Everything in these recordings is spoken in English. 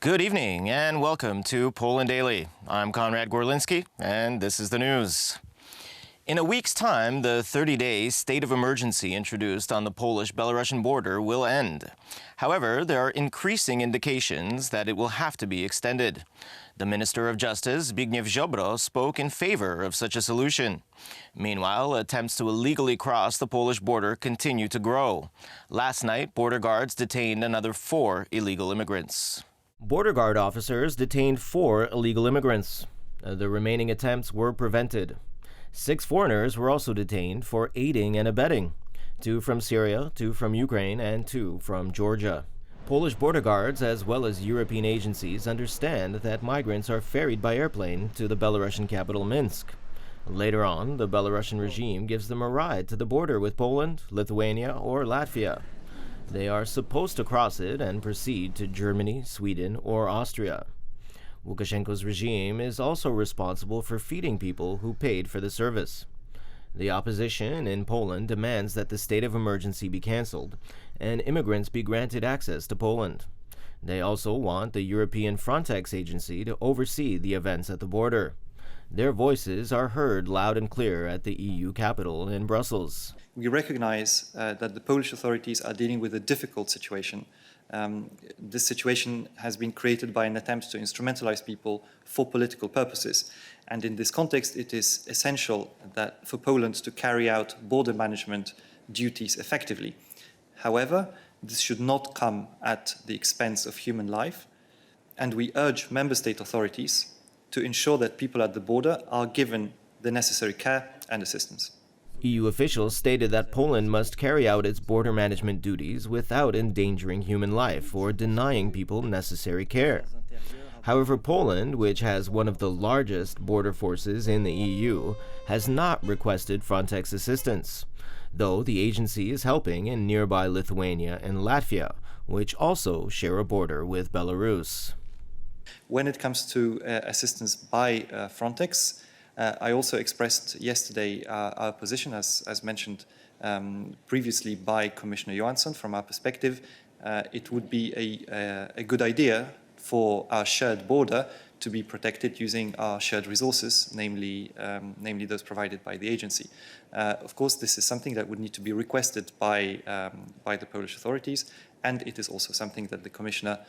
Good evening and welcome to Poland Daily. I'm Konrad Gorlinski and this is the news. In a week's time, the 30-day state of emergency introduced on the Polish-Belarusian border will end. However, there are increasing indications that it will have to be extended. The Minister of Justice, Zbigniew Ziobro, spoke in favor of such a solution. Meanwhile, attempts to illegally cross the Polish border continue to grow. Last night, border guards detained another 4 illegal immigrants. Border guard officers detained 4 illegal immigrants. The remaining attempts were prevented. 6 foreigners were also detained for aiding and abetting. 2 from Syria, 2 from Ukraine, and 2 from Georgia. Polish border guards, as well as European agencies, understand that migrants are ferried by airplane to the Belarussian capital Minsk. Later on, the Belarusian regime gives them a ride to the border with Poland, Lithuania, or Latvia. They are supposed to cross it and proceed to Germany, Sweden, or Austria. Lukashenko's regime is also responsible for feeding people who paid for the service. The opposition in Poland demands that the state of emergency be cancelled and immigrants be granted access to Poland. They also want the European Frontex agency to oversee the events at the border. Their voices are heard loud and clear at the EU capital in Brussels. We recognize that the Polish authorities are dealing with a difficult situation. This situation has been created by an attempt to instrumentalize people for political purposes. And in this context, it is essential that for Poland to carry out border management duties effectively. However, this should not come at the expense of human life. And we urge member state authorities to ensure that people at the border are given the necessary care and assistance. EU officials stated that Poland must carry out its border management duties without endangering human life or denying people necessary care. However, Poland, which has one of the largest border forces in the EU, has not requested Frontex assistance, though the agency is helping in nearby Lithuania and Latvia, which also share a border with Belarus. When it comes to assistance by Frontex, I also expressed yesterday our position, as mentioned previously by Commissioner Johansson. From our perspective, it would be a good idea for our shared border to be protected using our shared resources, namely those provided by the agency. Of course, this is something that would need to be requested by the Polish authorities, and it is also something that the Commissioner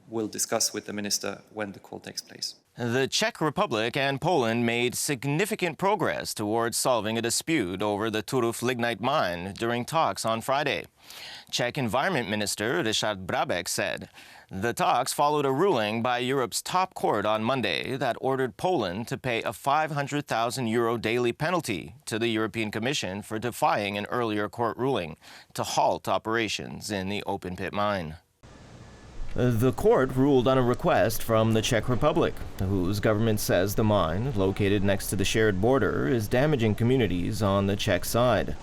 will discuss with the Minister when the call takes place. The Czech Republic and Poland made significant progress towards solving a dispute over the Turów lignite mine during talks on Friday. Czech Environment Minister Richard Brabec said the talks followed a ruling by Europe's top court on Monday that ordered Poland to pay a €500,000 daily penalty to the European Commission for defying an earlier court ruling to halt operations in the open-pit mine. The court ruled on a request from the Czech Republic, whose government says the mine, located next to the shared border, is damaging communities on the Czech side.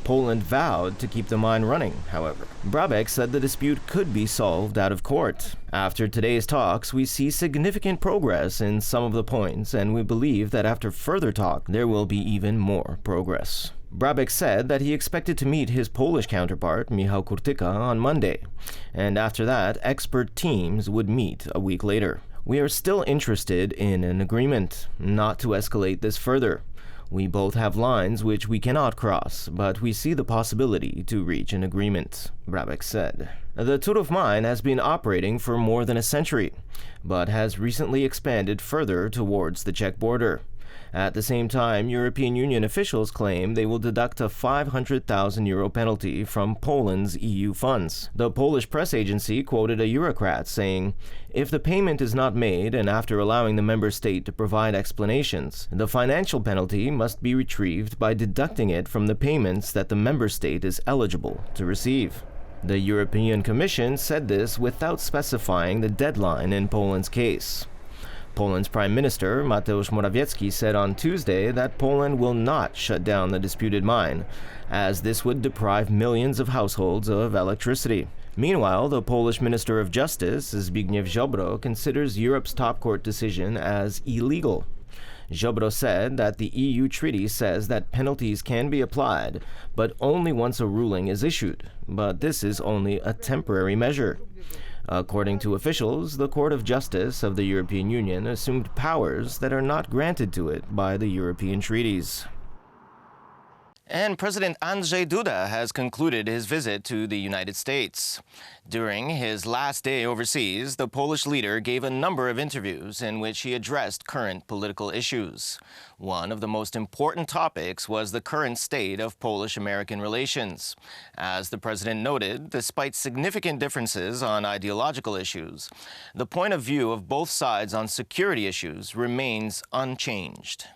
Poland vowed to keep the mine running, however. Brabec said the dispute could be solved out of court. After today's talks, we see significant progress in some of the points, and we believe that after further talk, there will be even more progress. Brabec said that he expected to meet his Polish counterpart, Michał Kurtyka, on Monday, and after that, expert teams would meet a week later. We are still interested in an agreement, not to escalate this further. We both have lines which we cannot cross, but we see the possibility to reach an agreement, Brabec said. The Turów mine has been operating for more than a century, but has recently expanded further towards the Czech border. At the same time, European Union officials claim they will deduct a €500,000 penalty from Poland's EU funds. The Polish press agency quoted a Eurocrat saying, "If the payment is not made and after allowing the member state to provide explanations, the financial penalty must be retrieved by deducting it from the payments that the member state is eligible to receive." The European Commission said this without specifying the deadline in Poland's case. Poland's Prime Minister, Mateusz Morawiecki, said on Tuesday that Poland will not shut down the disputed mine, as this would deprive millions of households of electricity. Meanwhile, the Polish Minister of Justice, Zbigniew Ziobro, considers Europe's top court decision as illegal. Ziobro said that the EU treaty says that penalties can be applied, but only once a ruling is issued. But this is only a temporary measure. According to officials, the Court of Justice of the European Union assumed powers that are not granted to it by the European treaties. And President Andrzej Duda has concluded his visit to the United States. During his last day overseas, the Polish leader gave a number of interviews in which he addressed current political issues. One of the most important topics was the current state of Polish-American relations. As the president noted, despite significant differences on ideological issues, the point of view of both sides on security issues remains unchanged.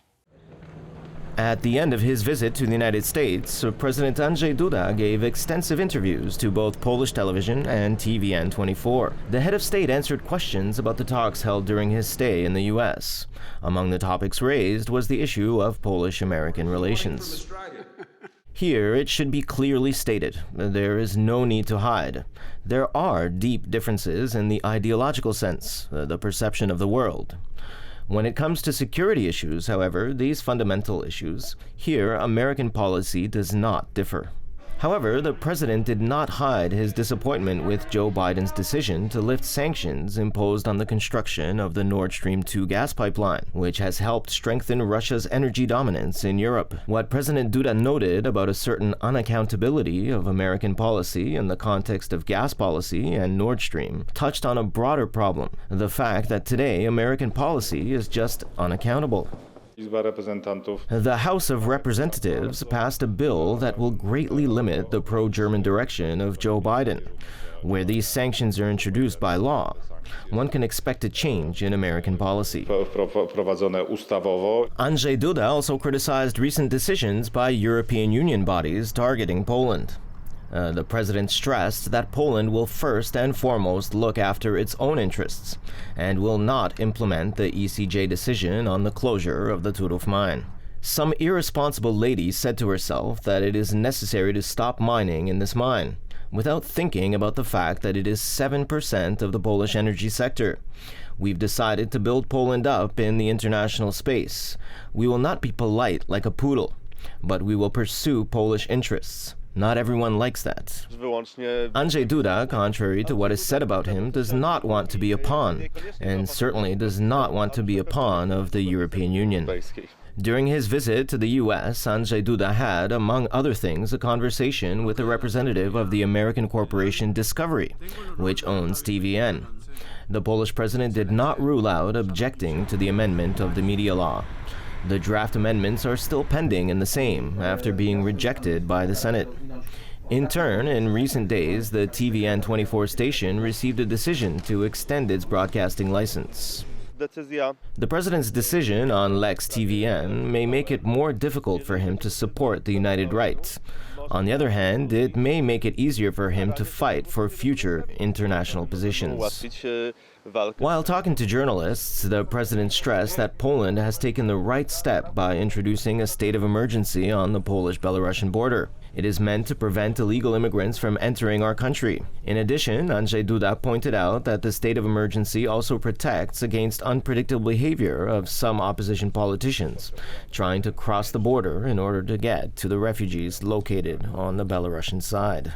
At the end of his visit to the United States, President Andrzej Duda gave extensive interviews to both Polish television and TVN24. The head of state answered questions about the talks held during his stay in the U.S. Among the topics raised was the issue of Polish-American relations. Here, it should be clearly stated, there is no need to hide. There are deep differences in the ideological sense, the perception of the world. When it comes to security issues, however, these fundamental issues, here American policy does not differ. However, the president did not hide his disappointment with Joe Biden's decision to lift sanctions imposed on the construction of the Nord Stream 2 gas pipeline, which has helped strengthen Russia's energy dominance in Europe. What President Duda noted about a certain unaccountability of American policy in the context of gas policy and Nord Stream touched on a broader problem, the fact that today American policy is just unaccountable. The House of Representatives passed a bill that will greatly limit the pro-German direction of Joe Biden. Where these sanctions are introduced by law, one can expect a change in American policy. Andrzej Duda also criticized recent decisions by European Union bodies targeting Poland. The president stressed that Poland will first and foremost look after its own interests and will not implement the ECJ decision on the closure of the Turów mine. Some irresponsible lady said to herself that it is necessary to stop mining in this mine, without thinking about the fact that it is 7% of the Polish energy sector. We've decided to build Poland up in the international space. We will not be polite like a poodle, but we will pursue Polish interests. Not everyone likes that. Andrzej Duda, contrary to what is said about him, does not want to be a pawn, and certainly does not want to be a pawn of the European Union. During his visit to the U.S., Andrzej Duda had, among other things, a conversation with a representative of the American corporation Discovery, which owns TVN. The Polish president did not rule out objecting to the amendment of the media law. The draft amendments are still pending in the Sejm after being rejected by the Senate. In turn, in recent days, the TVN24 station received a decision to extend its broadcasting license. The president's decision on Lex TVN may make it more difficult for him to support the United Right. On the other hand, it may make it easier for him to fight for future international positions. While talking to journalists, the president stressed that Poland has taken the right step by introducing a state of emergency on the Polish-Belarusian border. It is meant to prevent illegal immigrants from entering our country. In addition, Andrzej Duda pointed out that the state of emergency also protects against unpredictable behavior of some opposition politicians trying to cross the border in order to get to the refugees located on the Belarusian side.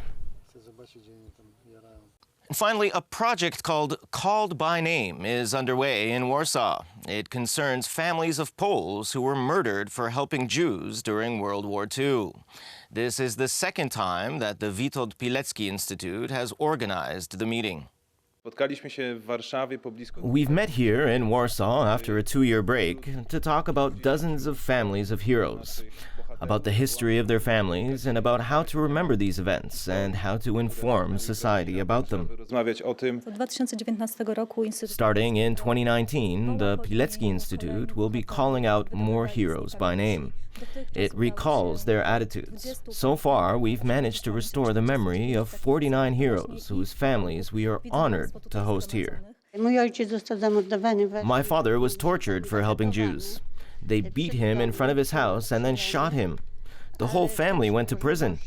And finally, a project called by Name is underway in Warsaw. It concerns families of Poles who were murdered for helping Jews during World War II. This is the second time that the Witold Pilecki Institute has organized the meeting. We've met here in Warsaw after a 2-year break to talk about dozens of families of heroes, about the history of their families, and about how to remember these events and how to inform society about them. Starting in 2019, the Pilecki Institute will be calling out more heroes by name. It recalls their attitudes. So far, we've managed to restore the memory of 49 heroes whose families we are honored to host here. My father was tortured for helping Jews. They beat him in front of his house and then shot him. The whole family went to prison.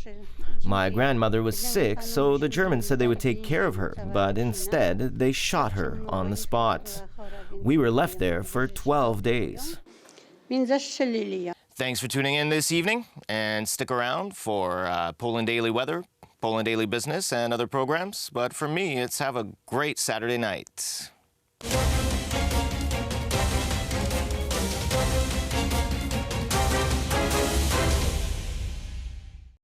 My grandmother was sick, so the Germans said they would take care of her, but instead they shot her on the spot. We were left there for 12 days. Thanks for tuning in this evening, and stick around for Poland Daily Weather, Poland Daily Business and other programs, but for me, it's have a great Saturday night.